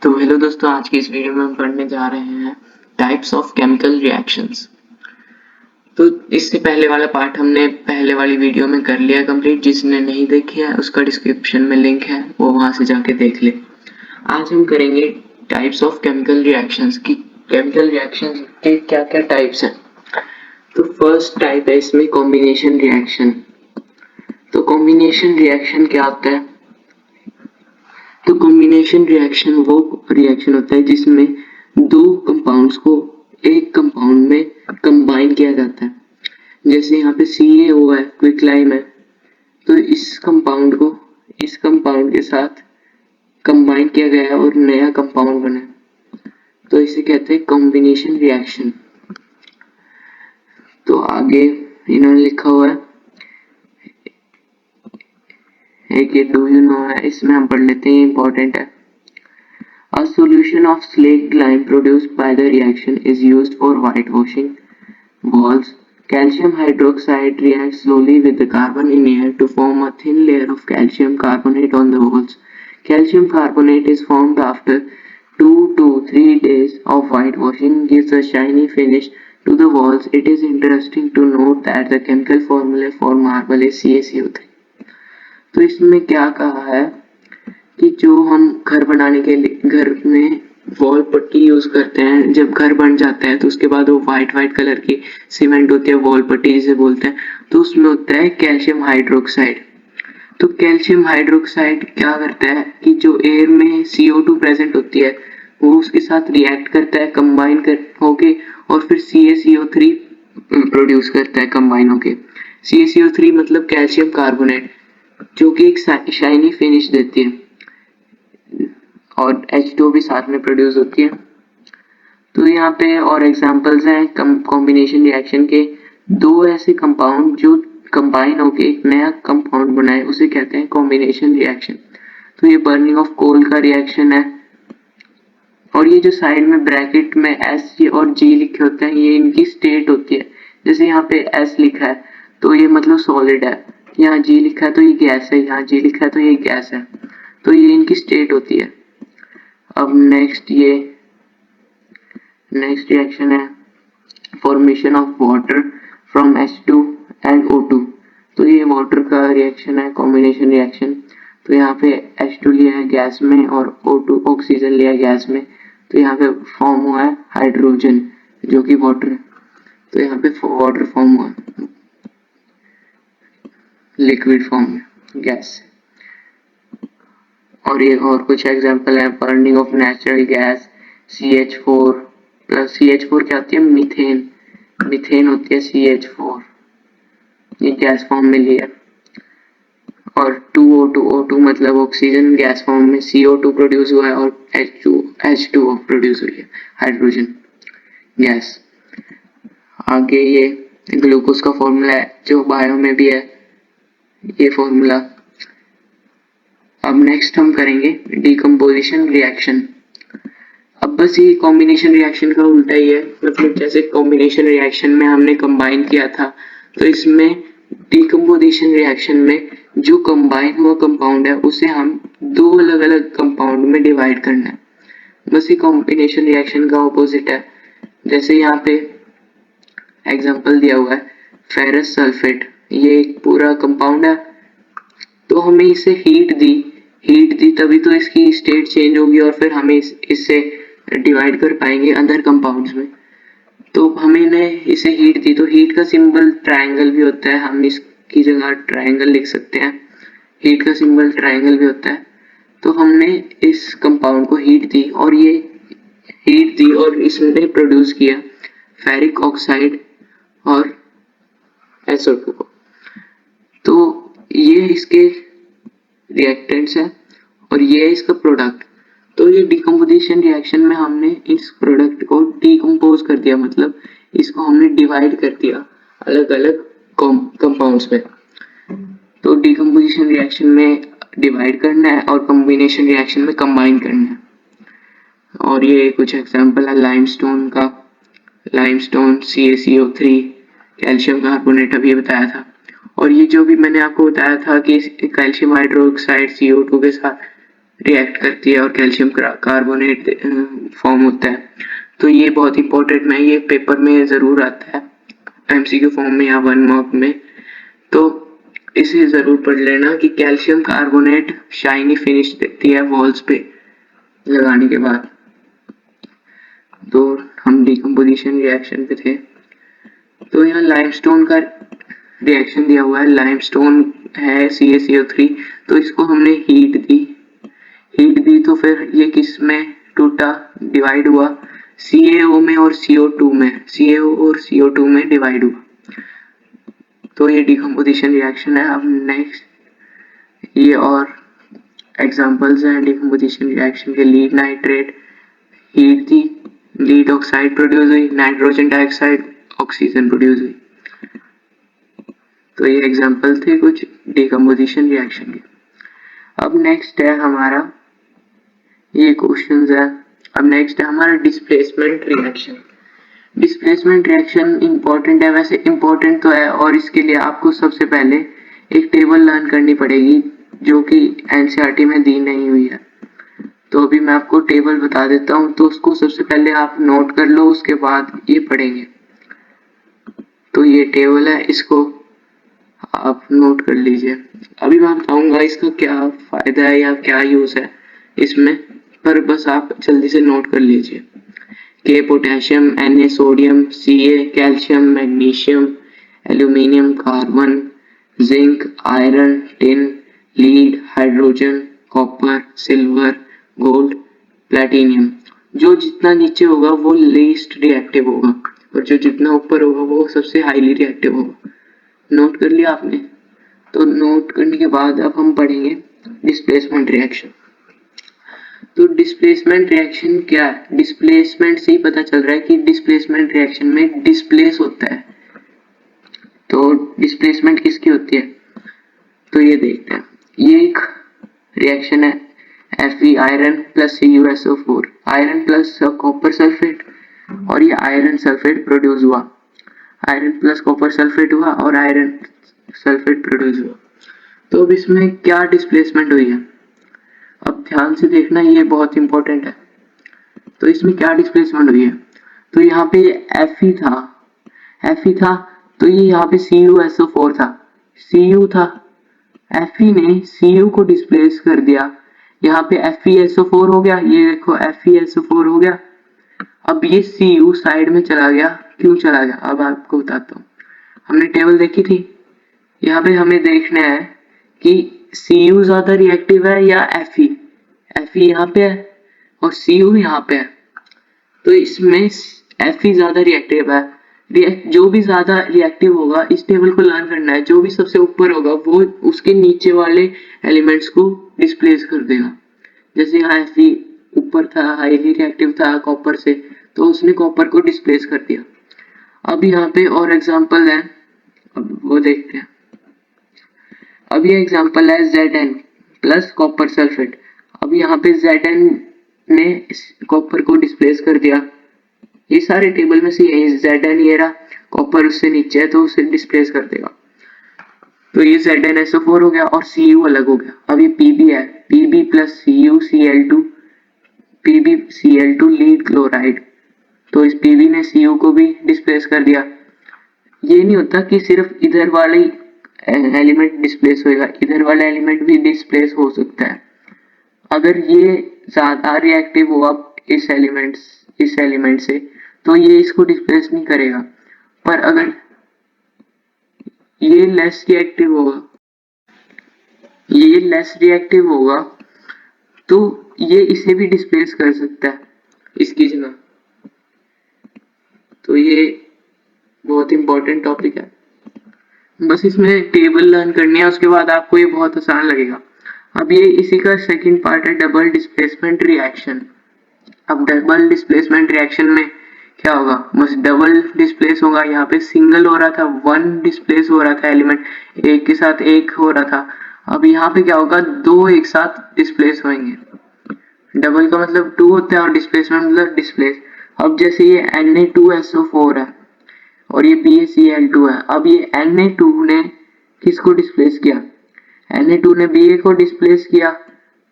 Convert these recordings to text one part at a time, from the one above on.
तो हेलो दोस्तों, आज की इस वीडियो में हम पढ़ने जा रहे हैं टाइप्स ऑफ केमिकल रिएक्शंस। तो इससे पहले वाला पार्ट हमने पहले वाली वीडियो में कर लिया कंप्लीट। जिसने नहीं देखी है उसका डिस्क्रिप्शन में लिंक है, वो वहां से जाके देख ले। आज हम करेंगे टाइप्स ऑफ केमिकल रिएक्शंस की केमिकल रिएक्शंस के क्या क्या टाइप्स हैं। तो फर्स्ट टाइप है इसमें कॉम्बिनेशन रिएक्शन। तो कॉम्बिनेशन रिएक्शन क्या होता है? तो कॉम्बिनेशन रिएक्शन वो रिएक्शन होता है जिसमें दो कंपाउंड्स को एक कंपाउंड में कंबाइन किया जाता है। जैसे यहाँ पे CaO है, क्विकलाइम है, तो इस कंपाउंड को इस कंपाउंड के साथ कंबाइन किया गया है और नया कंपाउंड बना है, तो इसे कहते हैं कॉम्बिनेशन रिएक्शन। तो आगे इन्होंने लिखा हुआ है एक ये डू यू नो है, इसमें हम पढ़ लेते हैं, इंपॉर्टेंट है। A solution of slaked lime produced by the reaction is used for whitewashing walls. Calcium hydroxide reacts slowly with the carbon in air to form a thin layer of calcium carbonate on the walls. Calcium carbonate is formed after 2 to 3 days of whitewashing, gives a shiny finish to the walls. It is interesting to note that the chemical formula for marble is CaCO3. तो इसमें क्या कहा है कि जो हम घर बनाने के लिए घर में वॉल पट्टी यूज करते हैं, जब घर बन जाता है तो उसके बाद वो वाइट कलर की सीमेंट होती है, वॉल पट्टी जिसे बोलते हैं, तो उसमें होता है कैल्शियम हाइड्रोक्साइड। तो कैल्शियम हाइड्रोक्साइड क्या करता है कि जो एयर में CO2 प्रेजेंट होती है वो उसके साथ रिएक्ट करता है कंबाइन कर होके, और फिर CaCO3 प्रोड्यूस करता है कंबाइन होके। CaCO3 मतलब कैल्शियम कार्बोनेट, जो कि एक शाइनी फिनिश देती है, और H2O भी साथ में प्रोड्यूस होती है। तो यहाँ पे और एग्जांपल्स हैं कॉम्बिनेशन रिएक्शन के। दो ऐसे कंपाउंड जो कंबाइन होकर एक नया कंपाउंड बनाए उसे कहते हैं कॉम्बिनेशन रिएक्शन। तो ये बर्निंग ऑफ कोल का रिएक्शन है, और ये जो साइड में ब्रैकेट में S और G लिखे होते हैं ये इनकी स्टेट होती है। जैसे यहाँ पे S लिखा है तो ये मतलब सॉलिड है, यहाँ G लिखा है तो ये गैस है, यहाँ G लिखा है तो ये गैस है, तो ये इनकी स्टेट होती है। अब नेक्स्ट रिएक्शन है formation of water from H2 and O2। तो ये वाटर का रिएक्शन है, कॉम्बिनेशन रिएक्शन। तो यहाँ पे H2 लिया है गैस में और O2 ऑक्सीजन लिया है गैस में, तो यहाँ पे फॉर्म हुआ है हाइड्रोजन जो कि वाटर है। तो यहाँ पे वाटर फॉर्म हुआ लिक्विड फॉर्म में गैस। और ये और कुछ एग्जांपल है burning of natural gas CH4 plus CH4 क्या होती है? मीथेन होती है CH4, ये गैस फॉर्म में लिया। और 2O2 मतलब ऑक्सीजन गैस फॉर्म में, CO2 प्रोड्यूस हुआ है और H2O प्रोड्यूस हुई है, हाइड्रोजन गैस। आगे ये ग्लूकोज का फॉर्मूला है जो बायो में भी है ये फॉर्मूला। अब नेक्स्ट हम करेंगे डिकम्पोजिशन रिएक्शन। अब बस ये कॉम्बिनेशन रिएक्शन का उल्टा ही है, मतलब जैसे कॉम्बिनेशन रिएक्शन में हमने कंबाइन किया था, तो इसमें डिकम्पोजिशन रिएक्शन में जो कंबाइन हुआ कंपाउंड है उसे हम दो अलग अलग कंपाउंड में डिवाइड करना है। बस ये कॉम्बिनेशन रिएक्शन का ऑपोजिट है। जैसे यहाँ पे एग्जांपल दिया हुआ है फेरस सल्फेट, ये एक पूरा कंपाउंड है, तो हमें इसे हीट दी तभी तो इसकी स्टेट चेंज होगी और फिर हमें इससे डिवाइड कर पाएंगे अदर कंपाउंड्स में। तो हमने इसे हीट दी, तो हीट का सिंबल ट्रायंगल भी होता है, हम इसकी जगह ट्रायंगल लिख सकते हैं। हीट का सिंबल ट्रायंगल भी होता है। तो हमने इस कंपाउंड को हीट दी और इसने प्रोड्यूस किया फेरिक ऑक्साइड और SO2 को। तो ये इसके रिएक्टेंट्स है और ये है इसका प्रोडक्ट। तो ये डिकम्पोजिशन रिएक्शन में हमने इस प्रोडक्ट को डिकम्पोज कर दिया, मतलब इसको हमने डिवाइड कर दिया अलग अलग कंपाउंड्स में। तो डिकम्पोजिशन रिएक्शन में डिवाइड करना है और कॉम्बिनेशन रिएक्शन में कंबाइन करना है। और ये कुछ एग्जांपल है लाइमस्टोन का, लाइमस्टोन CaCO3 कैल्शियम कार्बोनेट अभी बताया था। और ये जो भी मैंने आपको बताया था कि कैल्शियम हाइड्रोक्साइड CO2 के साथ रिएक्ट करती है और कैल्शियम कार्बोनेट फॉर्म होता है। तो ये बहुत इंपॉर्टेंट है, ये पेपर में ज़रूर आता है एमसीक्यू फॉर्म में या 1 मार्क में। तो इसे ज़रूर पढ़ लेना कि कैल्शियम कार्बोनेट शाइनी फिनिश देती है वॉल्स पे लगाने के बाद। तो हम डिकम्पोजिशन रिएक्शन पे थे। तो यहाँ लाइमस्टोन का रिएक्शन दिया हुआ है, लाइमस्टोन है CaCO3, तो इसको हमने हीट दी तो फिर ये किस में टूटा, डिवाइड हुआ CaO में और CO2 में, CaO और CO2 में डिवाइड हुआ। तो ये डिकम्पोजिशन रिएक्शन है। अब नेक्स्ट ये और एग्जांपल्स हैं डिकम्पोजिशन रिएक्शन के। लीड नाइट्रेट हीट थी, लीड ऑक्साइड प्रोड्यूस हुई, नाइट्रोजन डाइऑक्साइड ऑक्सीजन प्रोड्यूस हुई। तो ये एग्जांपल थे कुछ डिकम्पोजिशन रिएक्शन के। अब नेक्स्ट है हमारा, ये क्वेश्चंस है। अब नेक्स्ट है हमारा displacement reaction. Displacement reaction important है, वैसे इंपॉर्टेंट तो है, और इसके लिए आपको सबसे पहले एक टेबल लर्न करनी पड़ेगी जो कि एनसीईआरटी में दी नहीं हुई है। तो अभी मैं आपको टेबल बता देता हूँ, तो उसको सबसे पहले आप नोट कर लो, उसके बाद ये पढ़ेंगे। तो ये टेबल है, इसको आप नोट कर लीजिए। अभी मैं बताऊंगा इसका क्या फायदा है या क्या यूज है इसमें, पर बस आप जल्दी से नोट कर लीजिए। के potassium, Na sodium, Ca calcium, magnesium, aluminium, carbon, zinc, iron, tin, lead, hydrogen, copper, silver, gold, platinum. जो जितना नीचे होगा वो लीस्ट रिएक्टिव होगा और जो जितना ऊपर होगा वो सबसे हाईली रिएक्टिव होगा। नोट कर लिया आपने? तो नोट करने के बाद अब हम पढ़ेंगे डिस्प्लेसमेंट रिएक्शन। तो डिस्प्लेसमेंट रिएक्शन क्या है? डिस्प्लेसमेंट से ही पता चल रहा है कि डिस्प्लेसमेंट रिएक्शन में डिस्प्लेस होता है। तो डिस्प्लेसमेंट किसकी होती है? तो ये देखते हैं। ये एक रिएक्शन है Fe iron plus CuSO4, iron plus copper sulphate, और ये आयरन सल्फेट प्रोड्यूस हुआ, आयरन प्लस कॉपर सल्फेट हुआ और आयरन सल्फेट प्रोड्यूस हुआ। तो अब इसमें क्या डिस्प्लेसमेंट हुई है? अब ध्यान से देखना, ये बहुत इंपॉर्टेंट है। तो इसमें क्या डिस्प्लेसमेंट हुई है? तो यहाँ पे Fe था, तो ये यहाँ पे CuSO4 था, Cu था, Fe ने Cu को डिस्प्लेस कर दिया, यहाँ पे FeSO4 हो गया, ये देखो FeSO4 हो गया। अब ये Cu साइड में चला गया, क्यों चला गया अब आपको बताता हूँ। हमने टेबल देखी थी, यहाँ पे हमें देखना है कि Cu ज्यादा रिएक्टिव है या Fe। Fe यहाँ पे है और Cu यहाँ पे है, तो इसमें Fe ज्यादा रिएक्टिव है। जो भी ज्यादा रिएक्टिव होगा, इस टेबल को लर्न करना है, जो भी सबसे ऊपर होगा वो उसके नीचे वाले एलिमेंट्स को डिस्प्लेस कर देगा। जैसे यहाँ Fe ऊपर था, हाईली रिएक्टिव था कॉपर से, तो उसने कॉपर को डिस्प्लेस कर दिया। अब यहाँ पे और एग्जांपल है, अब वो देखते हैं। अब ये एग्जांपल है Zn प्लस कॉपर सल्फेट। अब यहाँ पे Zn ने कॉपर को डिस्प्लेस कर दिया। ये सारे टेबल में से यही Zn ये रहा, कॉपर उससे नीचे है तो उसे डिस्प्लेस कर देगा। तो ये ZnSO4 हो गया और Cu अलग हो गया। अब ये Pb है, Pb plus CuCl2, PbCl2 lead chloride, तो इस Pb ने Cu को भी डिस्प्लेस कर दिया। ये नहीं होता कि सिर्फ इधर वाले एलिमेंट डिस्प्लेस होएगा, इधर वाला एलिमेंट भी डिस्प्लेस हो सकता है। अगर ये ज्यादा रिएक्टिव हुआ इस एलिमेंट से, तो ये इसको डिस्प्लेस नहीं करेगा, पर अगर ये लेस रिएक्टिव होगा तो ये इसे भी डिस्प्लेस कर सकता है इसकी जगह। तो ये बहुत इंपॉर्टेंट टॉपिक है, बस इसमें टेबल लर्न करनी है, उसके बाद आपको ये बहुत आसान लगेगा। अब ये इसी का सेकंड पार्ट है, डबल डिस्प्लेसमेंट रिएक्शन। अब डबल डिस्प्लेसमेंट रिएक्शन में क्या होगा? बस डबल डिस्प्लेस होगा, यहाँ पे सिंगल हो रहा था, वन डिस्प्लेस हो रहा था एलिमेंट, एक के साथ एक हो रहा था। अब यहाँ पे क्या होगा? दो एक साथ डिस्प्लेस होंगे। डबल का मतलब 2 होता है और डिस्प्लेसमेंट मतलब डिस्प्लेस। अब जैसे ये Na2SO4 है और ये BaCl2 है, अब ये Na2 ने किसको डिस्प्लेस किया? Na2 ने Ba को डिस्प्लेस किया,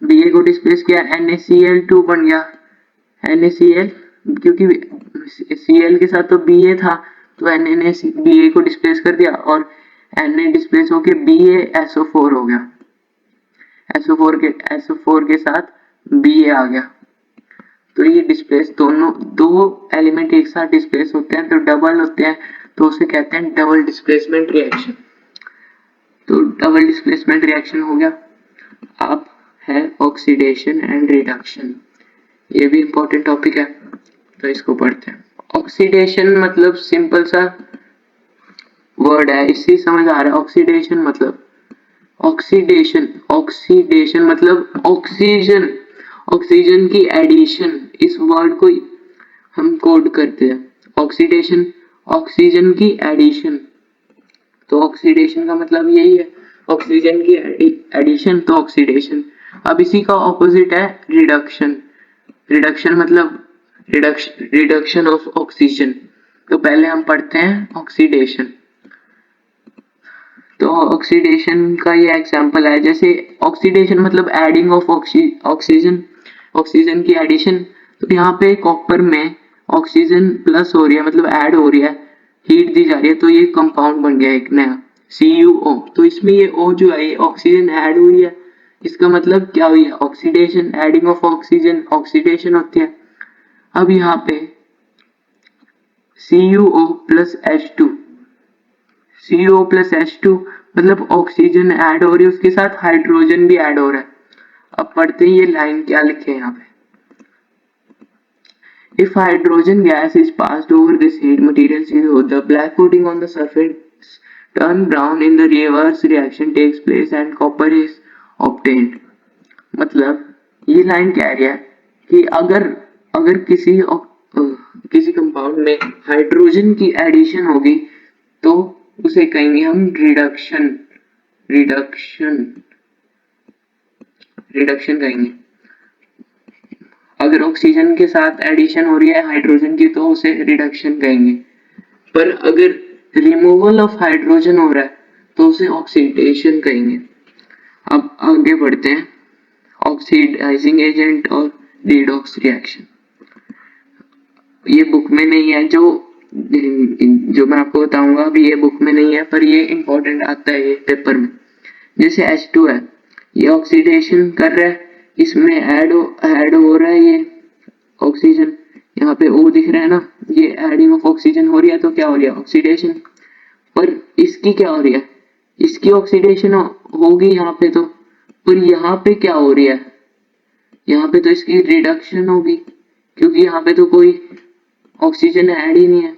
Ba को डिस्प्लेस किया, NaCl2 बन गया, NaCl, क्योंकि Cl के साथ तो Ba था तो Na ने Ba को डिस्प्लेस कर दिया और Na डिस्प्लेस होके BaSO4 हो गया, SO4 के साथ Ba आ गया। तो ये डिस्प्लेस दोनों दो एलिमेंट एक साथ डिस्प्लेस होते हैं तो डबल होते हैं, तो उसे कहते हैं डबल डिस्प्लेसमेंट रिएक्शन। तो डबल डिस्प्लेसमेंट रिएक्शन हो गया। अब है ऑक्सीडेशन एंड रिडक्शन, ये भी इंपॉर्टेंट टॉपिक है तो इसको पढ़ते हैं। ऑक्सीडेशन मतलब सिंपल सा वर्ड है, इससे समझ आ रहा है। ऑक्सीडेशन मतलब ऑक्सीडेशन मतलब ऑक्सीजन, ऑक्सीजन की एडिशन, इस वर्ड को हम कोड करते हैं। ऑक्सीडेशन ऑक्सीजन की एडिशन, तो ऑक्सीडेशन का मतलब यही है, ऑक्सीजन की एडिशन, तो ऑक्सीडेशन। अब इसी का ऑपोजिट है रिडक्शन। रिडक्शन मतलब रिडक्शन ऑफ ऑक्सीजन। तो पहले हम पढ़ते हैं ऑक्सीडेशन। तो ऑक्सीडेशन का ये एग्जांपल है, जैसे ऑक्सीडेशन मतलब एडिंग ऑफ ऑक्सीजन, ऑक्सीजन की एडिशन। तो यहाँ पे कॉपर में ऑक्सीजन प्लस हो रही है, मतलब ऐड हो रही है, हीट दी जा रही है, तो ये कंपाउंड बन गया एक नया CuO। तो इसमें ये O जो है ये ऑक्सीजन ऐड हुई है, इसका मतलब क्या हुई है, oxidation, adding of oxygen, oxidation होती है। अब यहाँ पे CuO plus H2, CuO plus H2 मतलब ऑक्सीजन ऐड हो रही है, उसके साथ हाइड्रोजन भी ऐड हो रहा है। अब पढ़ते हैं ये लाइन क्या लिखे यहाँ पे। If hydrogen gas is passed over this heat material CO, the black coating on the surface turn brown, in the reverse reaction takes place and copper is obtained। मतलब ये लाइन कह रही है कि अगर अगर किसी कंपाउंड में हाइड्रोजन की एडिशन होगी तो उसे कहेंगे हम रिडक्शन, रिडक्शन कहेंगे। अगर ऑक्सीजन के साथ एडिशन हो रही है हाइड्रोजन की तो उसे रिडक्शन कहेंगे, पर अगर रिमूवल ऑफ हाइड्रोजन हो रहा है तो उसे ऑक्सीडेशन कहेंगे। अब आगे बढ़ते हैं, ऑक्सीडाइजिंग एजेंट और रिडॉक्स रिएक्शन। ये बुक में नहीं है, जो मैं आपको बताऊंगा अभी ये बुक में नहीं है, पर ये इंपॉर्टेंट आता है ये पेपर में। जैसे H2 है, ये ऑक्सीडेशन कर रहा है, इसमें ऐड हो रहा है ये ऑक्सीजन, यहाँ पे O दिख रहा है ना, ये एडिंग ऑफ ऑक्सीजन हो रही है, तो क्या हो रही है, ऑक्सीडेशन। पर इसकी क्या हो रही है, इसकी ऑक्सीडेशन होगी यहाँ पे, तो पर यहाँ पे क्या हो रही है, यहाँ पे तो इसकी रिडक्शन होगी, क्योंकि यहाँ पे तो कोई ऑक्सीजन ऐड ही नहीं है।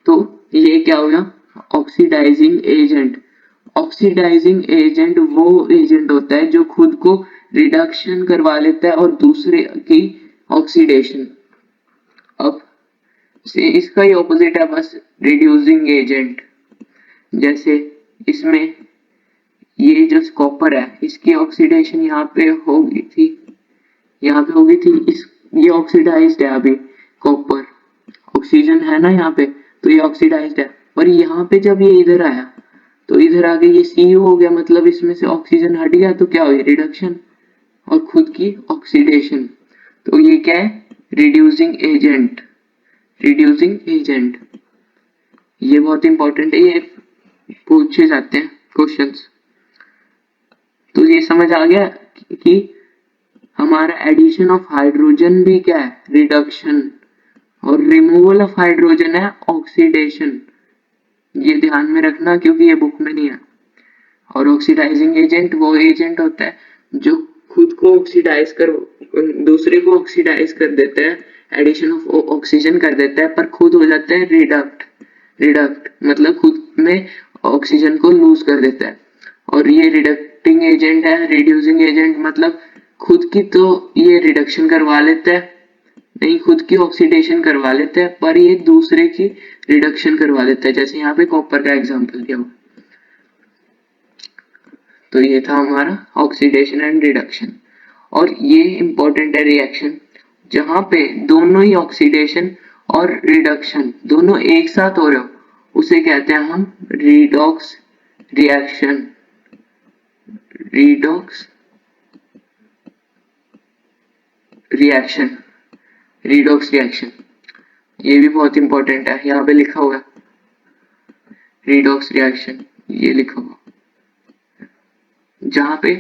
तो ये क्या हो गया, ऑक्सीडाइजिंग एजेंट। ऑक्सीडाइजिंग एजेंट वो एजेंट होता है जो खुद को रिडक्शन करवा लेता है और दूसरे की ऑक्सीडेशन। अब इसका ही ऑपोजिट है बस, रिड्यूसिंग एजेंट। जैसे इसमें ये जो कॉपर है इसकी ऑक्सीडेशन यहाँ पे होगी थी, यहाँ पे होगी थी, ये ऑक्सीडाइज्ड है अभी कॉपर, ऑक्सीजन है ना यहाँ पे, तो ये ऑक्सीडाइज्ड है। पर यहाँ पे जब ये इधर आया तो इधर आगे ये Cu हो गया, मतलब इसमें से ऑक्सीजन हट गया, तो क्या हुई, रिडक्शन और खुद की ऑक्सीडेशन। तो ये क्या है, रिड्यूसिंग एजेंट, रिड्यूसिंग एजेंट। ये बहुत इंपॉर्टेंट है, ये पूछे जाते हैं क्वेश्चंस। तो ये समझ आ गया कि हमारा एडिशन ऑफ हाइड्रोजन भी क्या है, रिडक्शन, और रिमूवल ऑफ हाइड्रोजन है ऑक्सीडेशन। ये ध्यान में रखना क्योंकि ये बुक में नहीं है। और ऑक्सीडाइजिंग एजेंट वो एजेंट होता है जो खुद को ऑक्सीडाइज कर, दूसरे को ऑक्सीडाइज कर देता है, एडिशन ऑफ ऑक्सीजन कर देता है, पर खुद हो जाता है रिडक्ट मतलब खुद में ऑक्सीजन को लूज कर देता है। और ये रिडक्टिंग एजेंट है, रिड्यूसिंग एजेंट मतलब खुद की तो ये रिडक्शन करवा लेता है, नहीं खुद की ऑक्सीडेशन करवा लेता है, पर ये दूसरे की रिडक्शन करवा लेता है, जैसे यहाँ पे कॉपर का एग्जांपल दिया हुआ। तो ये था हमारा ऑक्सीडेशन एंड रिडक्शन। और ये इंपॉर्टेंट है रिएक्शन जहां पे दोनों ही ऑक्सीडेशन और रिडक्शन दोनों एक साथ हो रहे हो, उसे कहते हैं हम redox reaction, redox reaction, redox reaction, ये भी बहुत इंपॉर्टेंट है। यहाँ पे लिखा हुआ है रिडॉक्स रिएक्शन, ये लिखा हुआ, जहाँ पे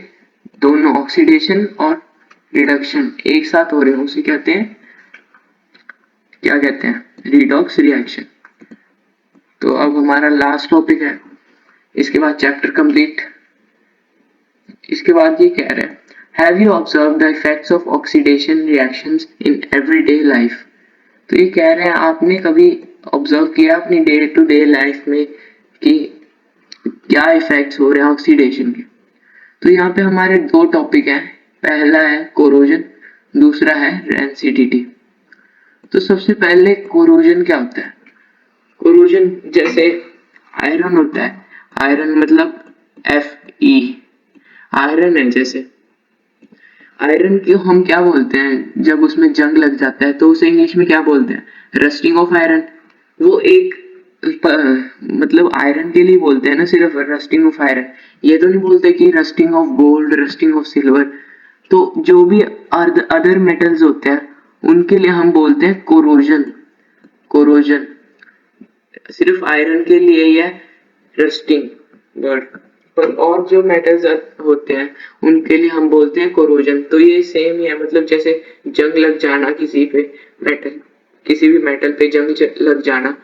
दोनों ऑक्सीडेशन और रिडक्शन एक साथ हो रहे हैं उसे कहते हैं, क्या कहते हैं, रिडॉक्स रिएक्शन। तो अब हमारा लास्ट टॉपिक है, इसके बाद चैप्टर कंप्लीट। इसके बाद ये कह रहे हैं, have you observe the effects of oxidation reactions in everyday life. तो ये कह रहे हैं आपने कभी ऑब्जर्व किया अपनी डे टू डे लाइफ में कि क्या इफेक्ट्स हो रहे हैं ऑक्सीडेशन के। तो यहाँ पे हमारे दो टॉपिक हैं, पहला है कोरोजन, दूसरा है रेंसिडिटी। तो सबसे पहले कोरोजन क्या होता है। कोरोजन जैसे आयरन होता है, आयरन मतलब Fe, आयरन है। जैसे आयरन को हम क्या बोलते हैं, जब उसमें जंग लग जाता है तो उसे इंग्लिश में क्या बोलते हैं, रस्टिंग ऑफ आयरन। वो एक मतलब आयरन के लिए बोलते हैं ना, सिर्फ रस्टिंग ऑफ आयरन, ये तो नहीं बोलते कि rusting of gold, rusting of silver. तो जो भी अदर मेटल्स होते हैं उनके लिए हम बोलते हैं कोरोजन। कोरोजन सिर्फ आयरन के लिए ही है रस्टिंग वर्ड, पर और जो मेटल्स होते हैं उनके लिए हम बोलते हैं कोरोजन। तो ये सेम ही है, मतलब जैसे जंग लग जाना किसी पे मेटल, किसी भी मेटल पे जंग लग जाना,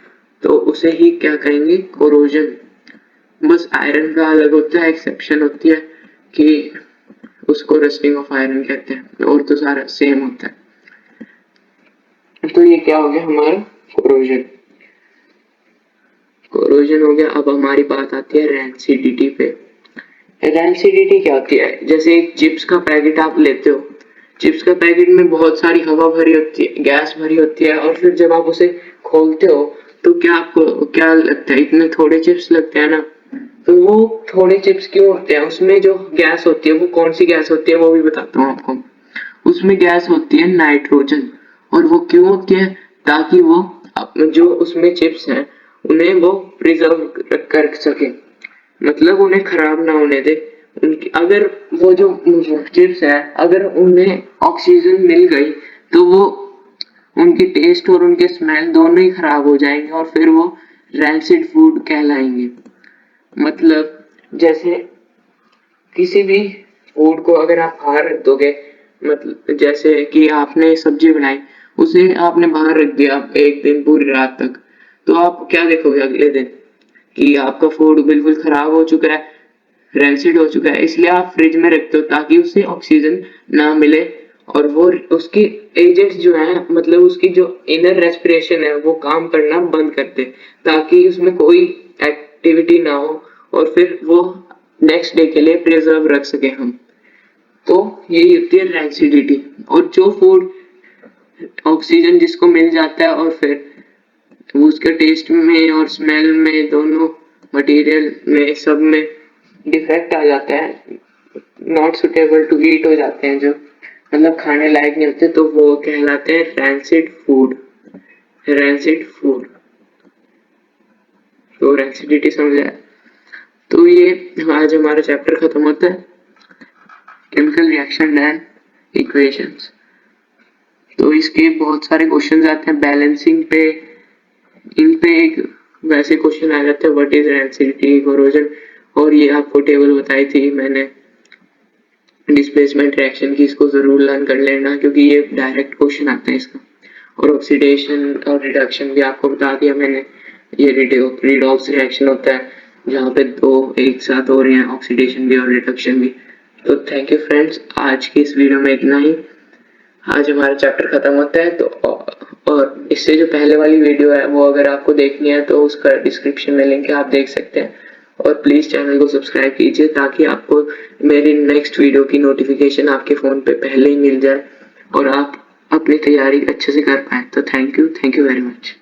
तो उसे ही क्या कहेंगे, कोरोजन। बस आयरन का अलग होता है, एक्सेप्शन होती है कि उसको रस्टिंग ऑफ आयरन कहते हैं, और तो सारा सेम होता है। तो ये क्या हो गया हमारा कोरोजन, कोरोजन हो गया। अब हमारी बात आती है रेंसिडिटी पे। रेंसिडिटी क्या होती है, जैसे एक चिप्स का पैकेट आप लेते हो, चिप्स का पैकेट में बहुत सारी हवा भरी होती है, गैस भरी होती है, और फिर जब आप उसे खोलते हो तो क्या आपको क्या लगता है, इतने थोड़े चिप्स लगते हैं ना। तो वो थोड़े चिप्स क्यों होते हैं, उसमें जो गैस होती है वो कौन सी गैस होती है वो भी बताता हूँ आपको। उसमें गैस होती है नाइट्रोजन, और वो क्यों होती है, ताकि वो जो उसमें चिप्स हैं उन्हें वो प्रिजर्व कर सके, मतलब उन्हें खराब ना होने दे। उनकी अगर वो जो चिप्स है अगर उन्हें ऑक्सीजन मिल गई तो वो उनकी टेस्ट और उनके स्मेल दोनों ही खराब हो जाएंगे, और फिर वो रैंसिड फूड कहलाएंगे। मतलब जैसे किसी भी फूड को अगर आप बाहर रख दोगे, मतलब जैसे कि आपने सब्जी बनाई, उसे आपने बाहर रख दिया एक दिन पूरी रात तक, तो आप क्या देखोगे अगले दिन कि आपका फूड बिल्कुल खराब हो चुका है, रैंसिड हो चुका है। इसलिए आप फ्रिज में रखते हो ताकि उसे ऑक्सीजन ना मिले, और वो उसकी एजेंट्स जो है, मतलब उसकी जो इनर रेस्पिरेशन है वो काम करना बंद कर दे, ताकि उसमें कोई एक्टिविटी ना हो, और फिर वो नेक्स्ट डे के लिए प्रिजर्व रख सके हम। तो यही होती है रैंसिडिटी। और जो फूड ऑक्सीजन जिसको मिल जाता है और फिर उसके टेस्ट में और स्मेल में, दोनों मटेरियल में, सब में डिफेक्ट आ जाता है, नॉट सुटेबल टू ईट हो जाते हैं, जो मतलब खाने लायक नहीं होते, तो वो कहलाते हैं रैंसिड फूड। रैंसिड फूड, तो रैंसिडिटी समझ आया। तो ये आज हमारा चैप्टर खत्म होता है, केमिकल रिएक्शन एंड इक्वेशंस। तो इसके बहुत सारे क्वेश्चंस आते हैं बैलेंसिंग पे, इन पे एक वैसे क्वेश्चन आ जाते हैं व्हाट इज रेंसिडिटी, कोरोजन, और ये आपको टेबल बताई थी मैंने डिस्प्लेसमेंट रिएक्शन की, इसको जरूर लर्न कर लेना क्योंकि ये डायरेक्ट क्वेश्चन आता है इसका। और ऑक्सीडेशन और रिडक्शन भी आपको बता दिया मैंने, ये रिडॉक्स रिएक्शन होता है जहाँ पे दो एक साथ हो रहे हैं, ऑक्सीडेशन भी और रिडक्शन भी। तो थैंक यू फ्रेंड्स, आज की इस वीडियो में इतना ही। आज हमारा चैप्टर खत्म होता है, तो और इससे जो पहले वाली वीडियो है वो अगर आपको देखनी है तो उसका डिस्क्रिप्शन में लिंक है, आप देख सकते हैं। और प्लीज चैनल को सब्सक्राइब कीजिए ताकि आपको मेरी नेक्स्ट वीडियो की नोटिफिकेशन आपके फोन पे पहले ही मिल जाए और आप अपनी तैयारी अच्छे से कर पाए। तो थैंक यू वेरी मच।